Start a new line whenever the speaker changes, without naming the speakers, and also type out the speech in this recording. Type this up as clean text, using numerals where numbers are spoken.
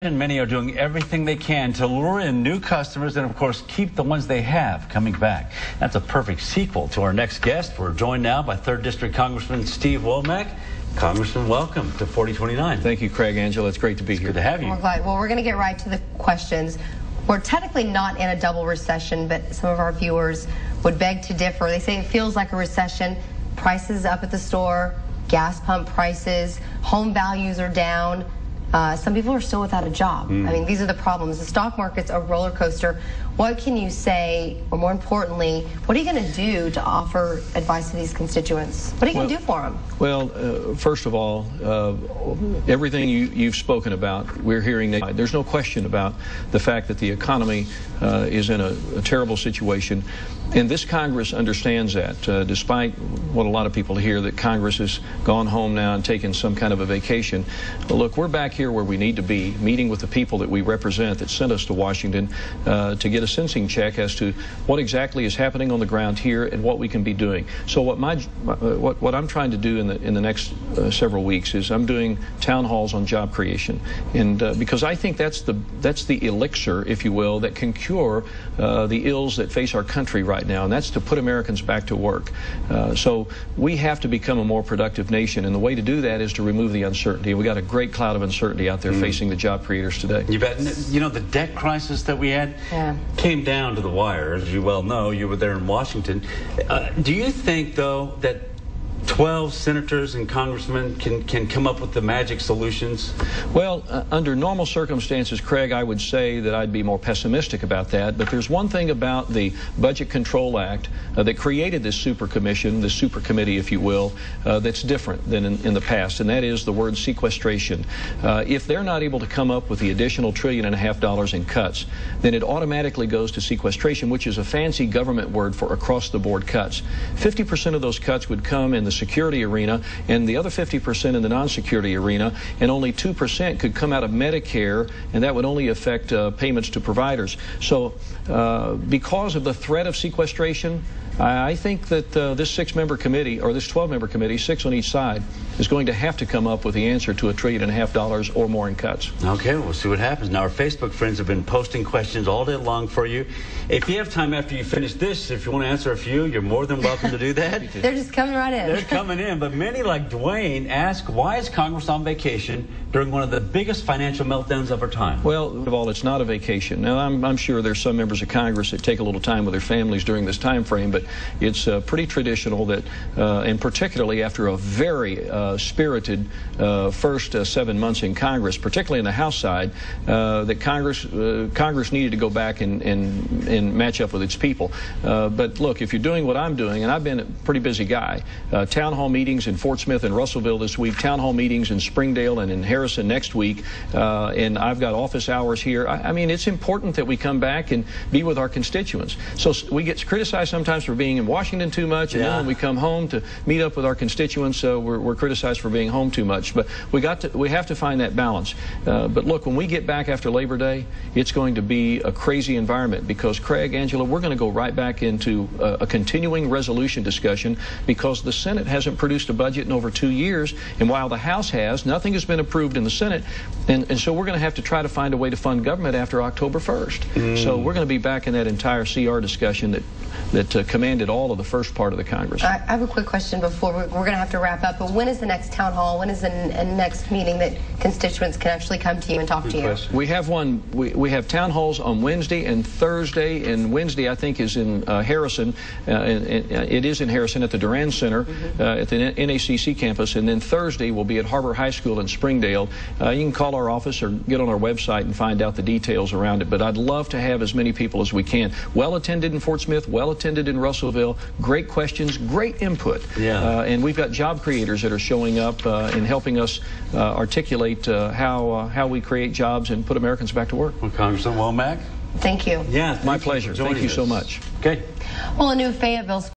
And many are doing everything they can to lure in new customers and, of course, keep the ones they have coming back. That's a perfect sequel to our next guest. We're joined now by 3rd District Congressman Steve Womack. Congressman, welcome to 4029.
Thank you, Craig. Angela, it's great to be here.
Good to have you.
We're glad. Well, we're going to get right to the questions. We're technically not in a double recession, but some of our viewers would beg to differ. They say it feels like a recession. Prices up at the store, gas pump prices, home values are down. Some people are still without a job. I mean, these are the problems. The stock market's a roller coaster. What can you say, or more importantly, what are you going to do to offer advice to these constituents? What are you going to do for them?
Well, first of all, everything you've spoken about, we're hearing that there's no question about the fact that the economy is in a terrible situation. And this Congress understands that, despite what a lot of people hear, that Congress has gone home now and taken some kind of a vacation. But look, we're back here where we need to be, meeting with the people that we represent that sent us to Washington to get a sensing check as to what exactly is happening on the ground here and what we can be doing. So what I'm trying to do in the next several weeks is I'm doing town halls on job creation, and because I think that's the elixir, if you will, that can cure the ills that face our country right now, and that's to put Americans back to work. So we have to become a more productive nation, and the way to do that is to remove the uncertainty. We got a great cloud of uncertainty out there facing the job creators today.
You bet. You know, the debt crisis that we had came down to the wire, as you well know. You were there in Washington. Do you think, though, that 12 senators and congressmen can come up with the magic solutions? Well,
under normal circumstances, Craig, I would say that I'd be more pessimistic about that. But there's one thing about the Budget Control Act that created this super commission, this super committee, if you will, that's different than in the past, and that is the word sequestration. If they're not able to come up with the additional $1.5 trillion in cuts, then it automatically goes to sequestration, which is a fancy government word for across-the-board cuts. 50% of those cuts would come in the security arena, and the other 50% in the non-security arena, and only 2% could come out of Medicare, and that would only affect payments to providers. So because of the threat of sequestration, I think that this 6-member committee, or this 12-member committee, 6 on each side, is going to have to come up with the answer to $1.5 trillion or more in cuts.
Okay, we'll see what happens. Now, our Facebook friends have been posting questions all day long for you. If you have time after you finish this, if you want to answer a few, you're more than welcome to do that.
They're just coming right in.
They're coming in, but many, like Dwayne, ask, why is Congress on vacation during one of the biggest financial meltdowns of our time?
Well, first of all, it's not a vacation. Now, I'm sure there's some members of Congress that take a little time with their families during this time frame, but it's pretty traditional that, and particularly after a very spirited first 7 months in Congress, particularly in the House side, that Congress needed to go back and match up with its people. But look, if you're doing what I'm doing, and I've been a pretty busy guy, town hall meetings in Fort Smith and Russellville this week, town hall meetings in Springdale and in Harrison next week, and I've got office hours here. I mean, it's important that we come back and be with our constituents. So we get criticized sometimes for being in Washington too much, and then when we come home to meet up with our constituents, we're criticized for being home too much. But we have to find that balance. But look, when we get back after Labor Day, it's going to be a crazy environment because, Craig, Angela, we're going to go right back into a continuing resolution discussion because the Senate hasn't produced a budget in over 2 years, and while the House has, nothing has been approved in the Senate, and so we're going to have to try to find a way to fund government after October 1st. So we're going to be back in that entire CR discussion that commanded all of the first part of the Congress.
I have a quick question before we're going to have to wrap up, but when is the next town hall? When is the next meeting that constituents can actually come to you and talk to you?
We have one. We have town halls on Wednesday and Thursday, and Wednesday I think is in Harrison. It is in Harrison at the Duran Center at the NACC campus, and then Thursday will be at Harbor High School in Springdale. You can call our office or get on our website and find out the details around it, but I'd love to have as many people as we can. Well attended in Fort Smith, well attended in Russellville, great questions, great input. And we've got job creators that are showing up and helping us articulate how we create jobs and put Americans back to work.
Well, Congressman Womack.
Thank you.
Yeah,
my pleasure. Thank you so much.
Okay.
Well, a new Fayetteville